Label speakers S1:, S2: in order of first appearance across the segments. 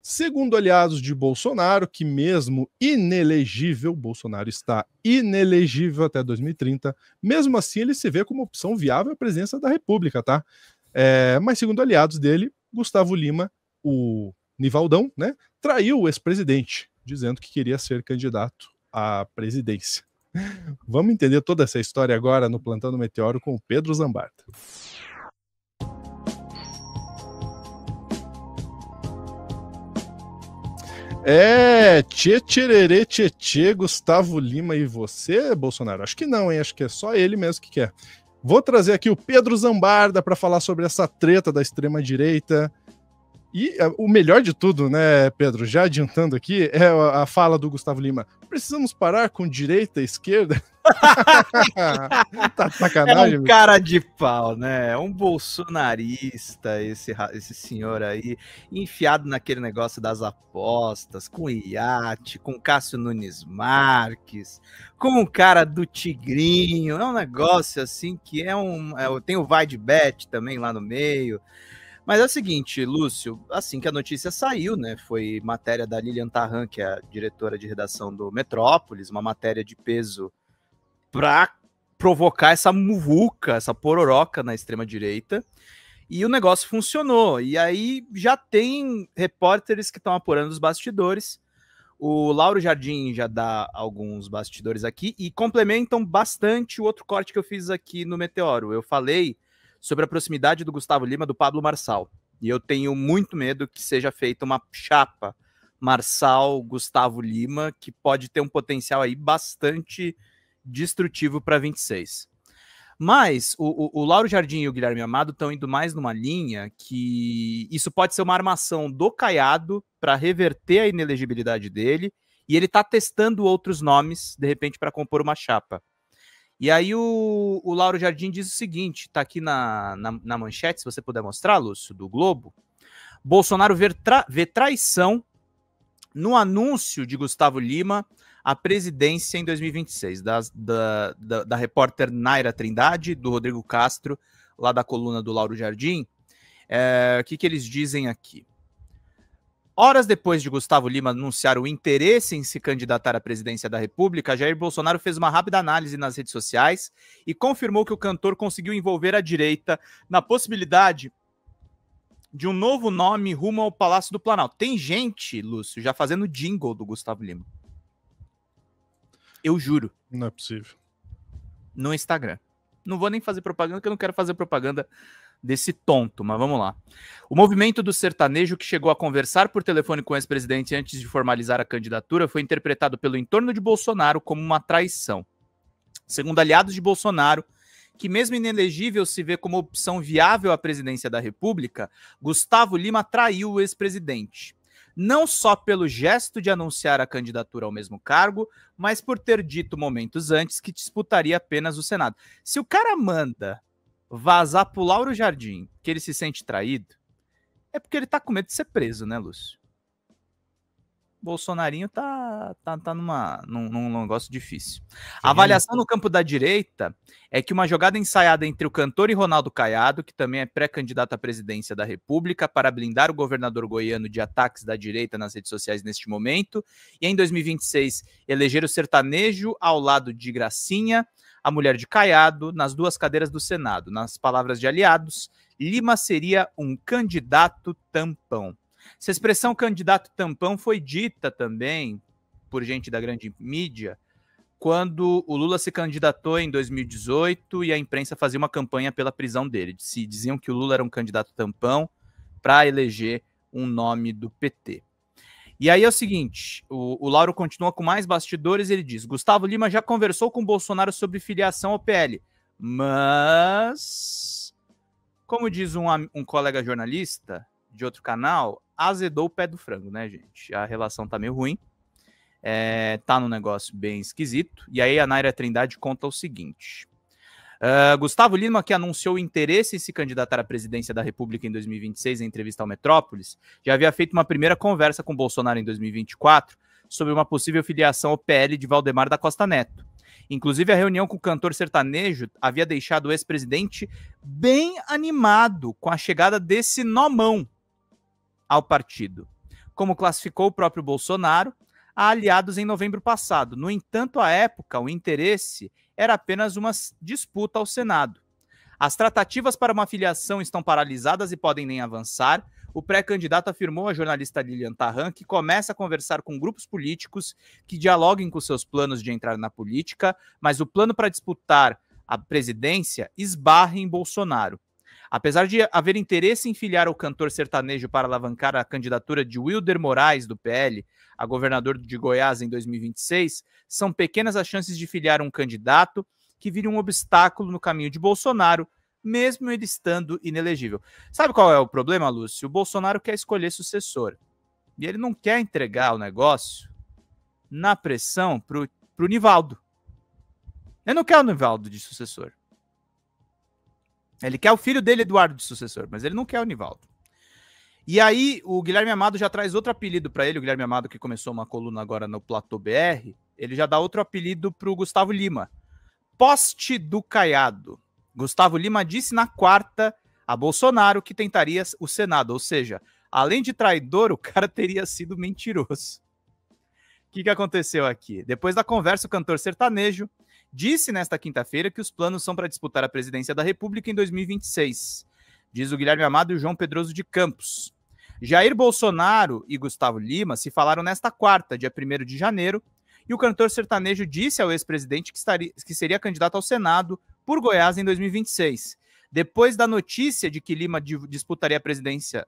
S1: Segundo aliados de Bolsonaro, que mesmo inelegível, Bolsonaro está inelegível até 2030, mesmo assim ele se vê como opção viável à presidência da República, tá? Mas segundo aliados dele, Gustavo Lima, o Nivaldão, né, traiu o ex-presidente, dizendo que queria ser candidato à presidência. Vamos entender toda essa história agora no Plantando Meteoro com o Pedro Zambarda. Tchê, tchê, Gustavo Lima e você, Bolsonaro? Acho que não, hein? Acho que é só ele mesmo que quer. Vou trazer aqui o Pedro Zambarda para falar sobre essa treta da extrema-direita. E o melhor de tudo, né, Pedro, já adiantando aqui, é a fala do Gustavo Lima. Precisamos parar com direita e esquerda?
S2: Tá sacanagem, é um cara de pau, né? É um bolsonarista, esse senhor aí, enfiado naquele negócio das apostas, com iate, com Cássio Nunes Marques, com o cara do Tigrinho. É um negócio assim que tem o Vai de Bet também lá no meio. Mas é o seguinte, Lúcio, assim que a notícia saiu, né, foi matéria da Lilian Tarran, que é a diretora de redação do Metrópolis, uma matéria de peso para provocar essa muvuca, essa pororoca na extrema-direita, e o negócio funcionou. E aí já tem repórteres que estão apurando os bastidores. O Lauro Jardim já dá alguns bastidores aqui e complementam bastante o outro corte que eu fiz aqui no Meteoro. Eu falei sobre a proximidade do Gustavo Lima do Pablo Marçal. E eu tenho muito medo que seja feita uma chapa Marçal-Gustavo Lima, que pode ter um potencial aí bastante destrutivo para 26. Mas o Lauro Jardim e o Guilherme Amado estão indo mais numa linha que isso pode ser uma armação do Caiado para reverter a inelegibilidade dele, e ele está testando outros nomes, de repente, para compor uma chapa. E aí o Lauro Jardim diz o seguinte, tá aqui na manchete, se você puder mostrar, Lúcio, do Globo. Bolsonaro vê traição no anúncio de Gustavo Lima à presidência em 2026, da repórter Naira Trindade, do Rodrigo Castro, lá da coluna do Lauro Jardim. O que eles dizem aqui? Horas depois de Gustavo Lima anunciar o interesse em se candidatar à presidência da República, Jair Bolsonaro fez uma rápida análise nas redes sociais e confirmou que o cantor conseguiu envolver a direita na possibilidade de um novo nome rumo ao Palácio do Planalto. Tem gente, Lúcio, já fazendo jingle do Gustavo Lima. Eu juro.
S1: Não é possível.
S2: No Instagram. Não vou nem fazer propaganda, porque eu não quero fazer propaganda desse tonto, mas vamos lá. O movimento do sertanejo, que chegou a conversar por telefone com o ex-presidente antes de formalizar a candidatura, foi interpretado pelo entorno de Bolsonaro como uma traição. Segundo aliados de Bolsonaro, que mesmo inelegível se vê como opção viável à presidência da República, Gustavo Lima traiu o ex-presidente. Não só pelo gesto de anunciar a candidatura ao mesmo cargo, mas por ter dito momentos antes que disputaria apenas o Senado. Se o cara manda vazar pro Lauro Jardim que ele se sente traído, é porque ele tá com medo de ser preso, né, Lúcio? Bolsonarinho tá num negócio difícil. A avaliação no campo da direita é que uma jogada ensaiada entre o cantor e Ronaldo Caiado, que também é pré-candidato à presidência da República, para blindar o governador goiano de ataques da direita nas redes sociais neste momento, e em 2026 eleger o sertanejo ao lado de Gracinha, a mulher de Caiado, nas duas cadeiras do Senado. Nas palavras de aliados, Lima seria um candidato tampão. Essa expressão candidato tampão foi dita também por gente da grande mídia quando o Lula se candidatou em 2018 e a imprensa fazia uma campanha pela prisão dele. Se diziam que o Lula era um candidato tampão para eleger um nome do PT. E aí é o seguinte, o Lauro continua com mais bastidores, ele diz: Gustavo Lima já conversou com Bolsonaro sobre filiação ao PL, mas, como diz um colega jornalista de outro canal, azedou o pé do frango, né, gente? A relação tá meio ruim, tá num negócio bem esquisito. E aí a Naira Trindade conta o seguinte: Gustavo Lima, que anunciou interesse em se candidatar à presidência da República em 2026 em entrevista ao Metrópolis, já havia feito uma primeira conversa com Bolsonaro em 2024 sobre uma possível filiação ao PL de Valdemar da Costa Neto. Inclusive, a reunião com o cantor sertanejo havia deixado o ex-presidente bem animado com a chegada desse nomão ao partido. como classificou o próprio Bolsonaro, a aliados em novembro passado. No entanto, à época, o interesse era apenas uma disputa ao Senado. As tratativas para uma filiação estão paralisadas e podem nem avançar. O pré-candidato afirmou à jornalista Lilian Tarran que começa a conversar com grupos políticos que dialoguem com seus planos de entrar na política, mas o plano para disputar a presidência esbarra em Bolsonaro. Apesar de haver interesse em filiar o cantor sertanejo para alavancar a candidatura de Wilder Moraes, do PL, a governador de Goiás em 2026, são pequenas as chances de filiar um candidato que vire um obstáculo no caminho de Bolsonaro, mesmo ele estando inelegível. Sabe qual é o problema, Lúcio? O Bolsonaro quer escolher sucessor. E ele não quer entregar o negócio na pressão pro Nivaldo. Ele não quer o Nivaldo de sucessor. Ele quer o filho dele, Eduardo, de sucessor, mas ele não quer o Nivaldo. E aí, o Guilherme Amado já traz outro apelido para ele, o Guilherme Amado, que começou uma coluna agora no Platô BR, ele já dá outro apelido para o Gustavo Lima. Poste do Caiado. Gustavo Lima disse na quarta a Bolsonaro que tentaria o Senado, ou seja, além de traidor, o cara teria sido mentiroso. O que aconteceu aqui? Depois da conversa, o cantor sertanejo disse nesta quinta-feira que os planos são para disputar a presidência da República em 2026, diz o Guilherme Amado e o João Pedroso de Campos. Jair Bolsonaro e Gustavo Lima se falaram nesta quarta, dia 1º de janeiro, e o cantor sertanejo disse ao ex-presidente que seria candidato ao Senado por Goiás em 2026. Depois da notícia de que Lima disputaria a presidência,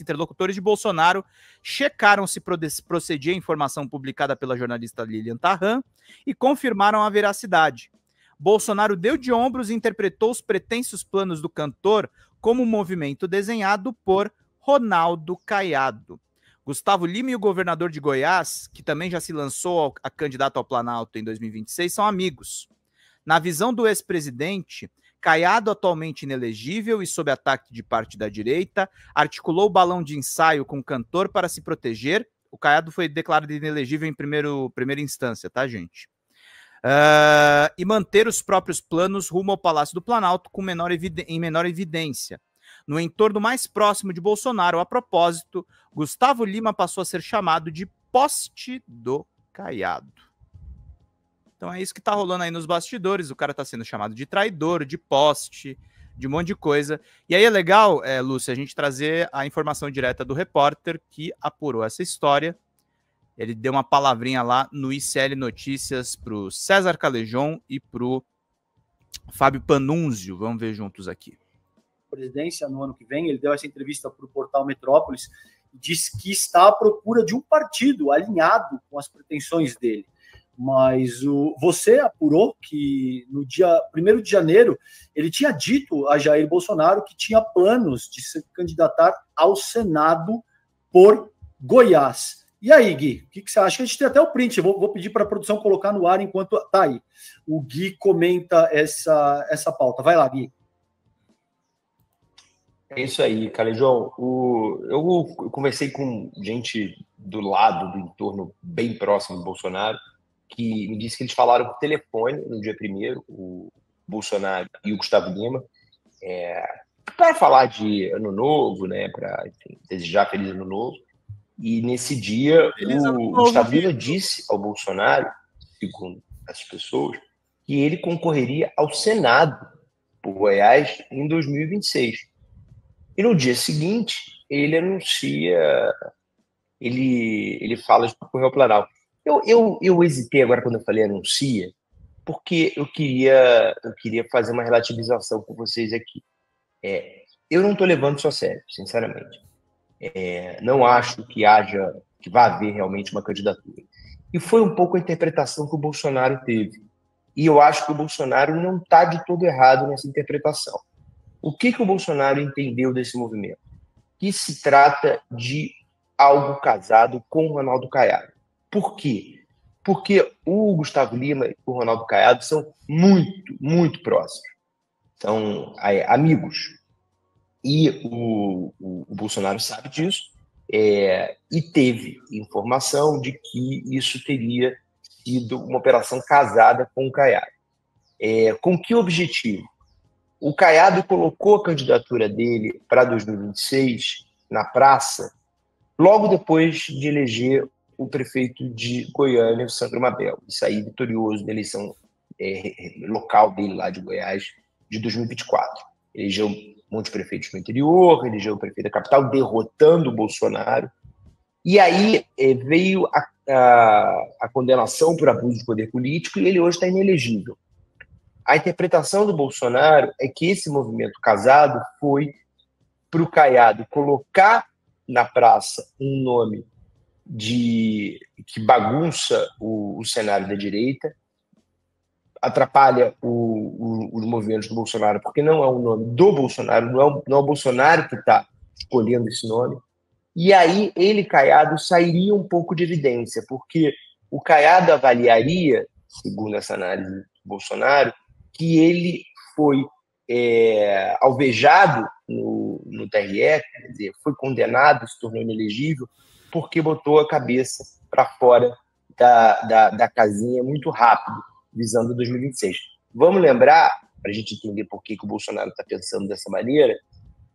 S2: interlocutores de Bolsonaro checaram se procedia a informação publicada pela jornalista Lilian Tarran e confirmaram a veracidade. Bolsonaro deu de ombros e interpretou os pretensos planos do cantor como um movimento desenhado por Ronaldo Caiado. Gustavo Lima e o governador de Goiás, que também já se lançou a candidato ao Planalto em 2026, são amigos. Na visão do ex-presidente, Caiado, atualmente inelegível e sob ataque de parte da direita, articulou o balão de ensaio com o cantor para se proteger. O Caiado foi declarado inelegível em primeira instância, tá, gente? E manter os próprios planos rumo ao Palácio do Planalto em menor evidência. No entorno mais próximo de Bolsonaro, a propósito, Gustavo Lima passou a ser chamado de Poste do Caiado. Então é isso que tá rolando aí nos bastidores. O cara tá sendo chamado de traidor, de poste, de um monte de coisa. E aí é legal, Lúcia, a gente trazer a informação direta do repórter que apurou essa história. Ele deu uma palavrinha lá no ICL Notícias pro César Calejon e pro Fábio Panunzio. Vamos ver juntos aqui.
S3: Presidência no ano que vem, ele deu essa entrevista para o portal Metrópolis e disse que está à procura de um partido alinhado com as pretensões dele. Mas você apurou que no dia 1º de janeiro ele tinha dito a Jair Bolsonaro que tinha planos de se candidatar ao Senado por Goiás. E aí, Gui, o que você acha? A gente tem até o print, vou pedir para a produção colocar no ar enquanto tá aí. O Gui comenta essa pauta. Vai lá, Gui.
S4: É isso aí, Calejon. Eu conversei com gente do lado, do entorno bem próximo do Bolsonaro, que me disse que eles falaram por telefone no dia 1º, o Bolsonaro e o Gustavo Lima, para falar de Ano Novo, né, para desejar Feliz Ano Novo. E nesse dia, o Gustavo Lima disse ao Bolsonaro, segundo essas pessoas, que ele concorreria ao Senado por Goiás em 2026. E no dia seguinte, ele anuncia, ele fala de concorrer ao Planalto. Eu hesitei agora quando eu falei anuncia, porque eu queria fazer uma relativização com vocês aqui. Eu não estou levando isso a sério, sinceramente. Não acho que vá haver realmente uma candidatura. E foi um pouco a interpretação que o Bolsonaro teve. E eu acho que o Bolsonaro não está de todo errado nessa interpretação. O que o Bolsonaro entendeu desse movimento? Que se trata de algo casado com o Ronaldo Caiado. Por quê? Porque o Gustavo Lima e o Ronaldo Caiado são muito, muito próximos. São amigos. E o Bolsonaro sabe disso e teve informação de que isso teria sido uma operação casada com o Caiado. Com que objetivo? O Caiado colocou a candidatura dele para 2026 na praça logo depois de eleger o prefeito de Goiânia, o Sandro Mabel, e sair vitorioso na eleição local dele lá de Goiás, de 2024. Elegeu um monte de prefeitos no interior, elegeu o prefeito da capital, derrotando o Bolsonaro. E aí veio a condenação por abuso de poder político e ele hoje está inelegível. A interpretação do Bolsonaro é que esse movimento casado foi para o Caiado colocar na praça um nome que bagunça o cenário da direita, atrapalha os movimentos do Bolsonaro, porque não é o nome do Bolsonaro, não é o Bolsonaro que está escolhendo esse nome. E aí ele, Caiado, sairia um pouco de evidência, porque o Caiado avaliaria, segundo essa análise do Bolsonaro, que ele foi alvejado no TRE, quer dizer, foi condenado, se tornou inelegível, porque botou a cabeça para fora da casinha muito rápido, visando 2026. Vamos lembrar, para a gente entender por que o Bolsonaro está pensando dessa maneira,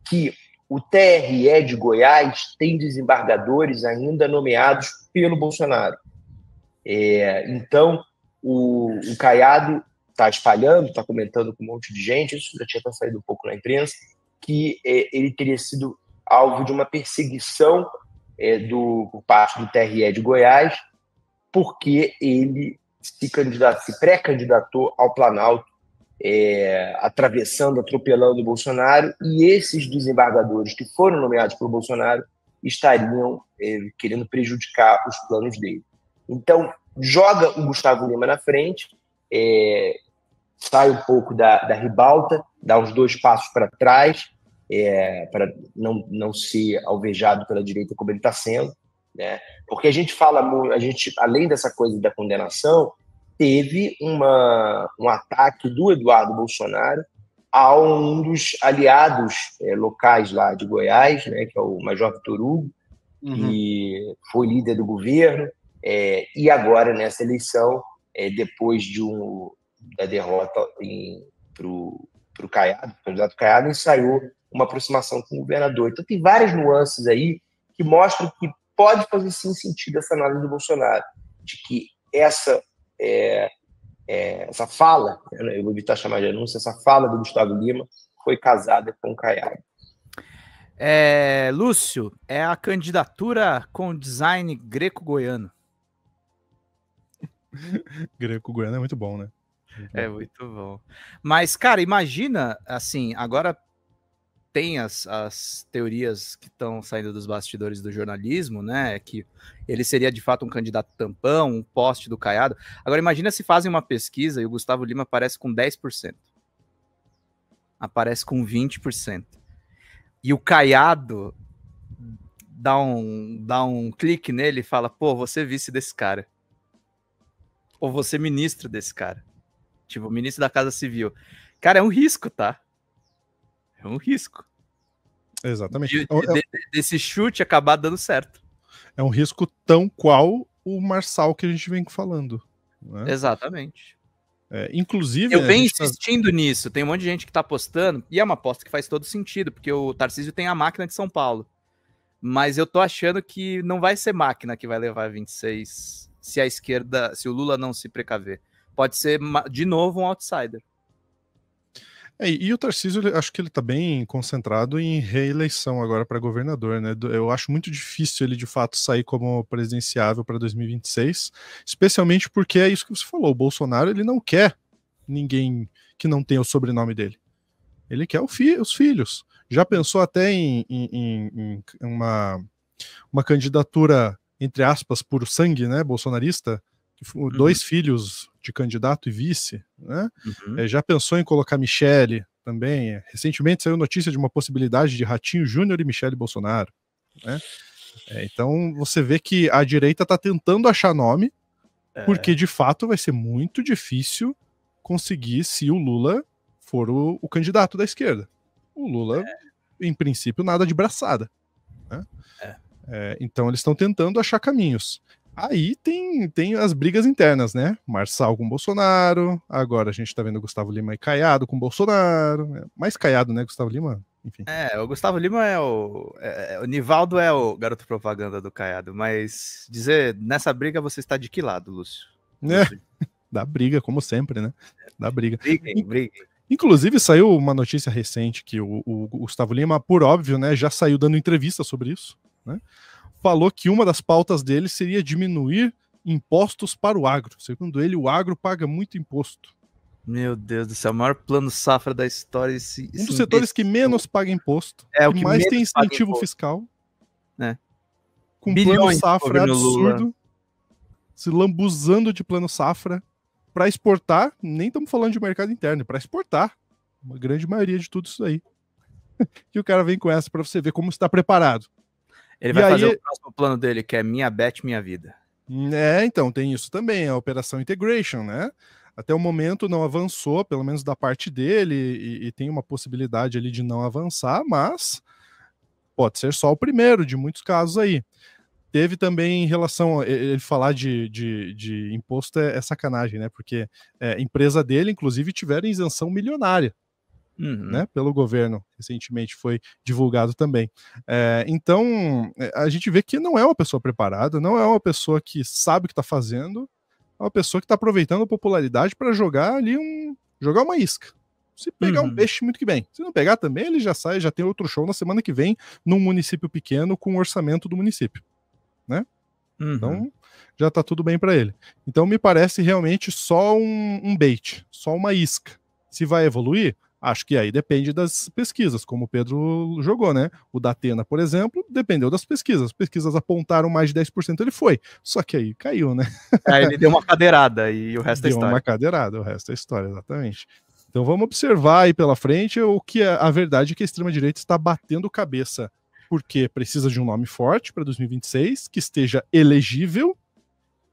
S4: que o TRE de Goiás tem desembargadores ainda nomeados pelo Bolsonaro. Então, o Caiado está espalhando, está comentando com um monte de gente, isso já tinha saído um pouco na imprensa, que ele teria sido alvo de uma perseguição por parte do TRE de Goiás, porque ele se pré-candidatou ao Planalto, atropelando o Bolsonaro, e esses desembargadores que foram nomeados pelo Bolsonaro estariam querendo prejudicar os planos dele. Então, joga o Gustavo Lima na frente, sai um pouco da ribalta, dá uns 2 passos para trás, para não ser alvejado pela direita como ele está sendo, né? Porque a gente fala muito, além dessa coisa da condenação, teve um ataque do Eduardo Bolsonaro a um dos aliados locais lá de Goiás, né, que é o Major Vitor Hugo, que foi líder do governo, e agora nessa eleição, depois da derrota para o Caiado, o candidato Caiado, ensaiou uma aproximação com o governador. Então tem várias nuances aí que mostram que pode fazer sim sentido essa análise do Bolsonaro, de que essa fala, eu vou evitar chamar de anúncio, essa fala do Gustavo Lima foi casada com o Caiado.
S2: Lúcio, é a candidatura com design greco-goiano.
S1: Greco-goiano é muito bom, né?
S2: É muito bom. Mas, cara, imagina, assim, agora tem as teorias que estão saindo dos bastidores do jornalismo, né? Que ele seria de fato um candidato tampão, um poste do Caiado. Agora, imagina se fazem uma pesquisa e o Gustavo Lima aparece com 10%. Aparece com 20%. E o Caiado dá um clique nele e fala: pô, você vice desse cara. Ou você ministro desse cara. Tipo, ministro da Casa Civil. Cara, é um risco, tá? É um risco.
S1: Exatamente.
S2: Desse chute acabar dando certo.
S1: É um risco tão qual o Marçal que a gente vem falando. Né?
S2: Exatamente.
S1: Inclusive...
S2: Eu venho insistindo nisso. Tem um monte de gente que tá apostando, e é uma aposta que faz todo sentido, porque o Tarcísio tem a máquina de São Paulo. Mas eu tô achando que não vai ser máquina que vai levar 26 se a esquerda, se o Lula não se precaver. Pode ser, de novo, um outsider.
S1: E o Tarcísio, acho que ele está bem concentrado em reeleição agora para governador, né? Eu acho muito difícil ele, de fato, sair como presidenciável para 2026, especialmente porque é isso que você falou, o Bolsonaro, ele não quer ninguém que não tenha o sobrenome dele. Ele quer os filhos. Já pensou até em uma candidatura, entre aspas, por sangue, né, bolsonarista? 2 filhos de candidato e vice, né? Já pensou em colocar Michele também? Recentemente saiu notícia de uma possibilidade de Ratinho Júnior e Michele Bolsonaro, né? Então você vê que a direita está tentando achar nome, porque de fato vai ser muito difícil conseguir se o Lula for o candidato da esquerda. O Lula, em princípio, nada de braçada, né? Então eles estão tentando achar caminhos. Aí tem as brigas internas, né? Marçal com Bolsonaro, agora a gente tá vendo Gustavo Lima e Caiado com Bolsonaro, mais Caiado, né? Gustavo Lima, enfim.
S2: O Gustavo Lima o Nivaldo é o garoto propaganda do Caiado, mas dizer, nessa briga você está de que lado, Lúcio?
S1: Dá briga, como sempre, né? Dá briga.
S2: Briguem.
S1: Inclusive, saiu uma notícia recente que o Gustavo Lima, por óbvio, né, já saiu dando entrevista sobre isso, né? Falou que uma das pautas dele seria diminuir impostos para o agro. Segundo ele, o agro paga muito imposto.
S2: Meu Deus do céu, o maior plano safra da história.
S1: Um dos setores que menos paga imposto,
S2: o
S1: que
S2: que
S1: mais
S2: menos
S1: tem
S2: paga
S1: incentivo
S2: imposto.
S1: fiscal, com
S2: Bilhões
S1: plano
S2: de
S1: safra
S2: governo Lula.
S1: absurdo, se lambuzando de plano safra para exportar. Nem estamos falando de mercado interno, para exportar. Uma grande maioria de tudo isso aí. Que o cara vem com essa para você ver como está preparado.
S2: Ele vai fazer o próximo plano dele, que é Minha Bet, Minha Vida.
S1: Então, tem isso também, a Operação Integration, né? Até o momento não avançou, pelo menos da parte dele, e tem uma possibilidade ali de não avançar, mas pode ser só o primeiro de muitos casos aí. Teve também em relação, ele falar de imposto é sacanagem, né? Porque empresa dele, inclusive, tiveram isenção milionária. Né, pelo governo, recentemente foi divulgado também. Então, a gente vê que não é uma pessoa preparada, não é uma pessoa que sabe o que está fazendo, é uma pessoa que está aproveitando a popularidade para jogar ali jogar uma isca. Se pegar um peixe, muito que bem. Se não pegar também, ele já sai, já tem outro show na semana que vem, num município pequeno, com o orçamento do município, né? Então, já está tudo bem para ele. Então, me parece realmente só um bait, só uma isca. Se vai evoluir, acho que aí depende das pesquisas, como o Pedro jogou, né? O da Atena, por exemplo, dependeu das pesquisas. As pesquisas apontaram mais de 10%, ele foi. Só que aí caiu, né?
S2: Ele deu uma cadeirada e o resto é história.
S1: Deu uma cadeirada, o resto é história, exatamente. Então vamos observar aí pela frente o que a verdade é que a extrema-direita está batendo cabeça, porque precisa de um nome forte para 2026, que esteja elegível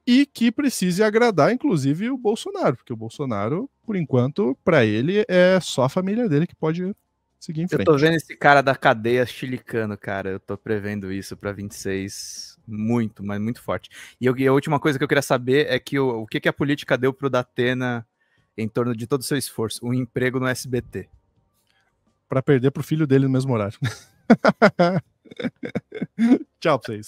S1: e que precise agradar, inclusive, o Bolsonaro, porque o Bolsonaro, por enquanto, para ele, é só a família dele que pode seguir em frente.
S2: Eu tô vendo esse cara da cadeia chilicano, cara, eu tô prevendo isso para 26 muito, mas muito forte. E a última coisa que eu queria saber é que o que a política deu pro Datena em torno de todo o seu esforço? Um emprego no SBT.
S1: Para perder pro filho dele no mesmo horário. Tchau pra vocês.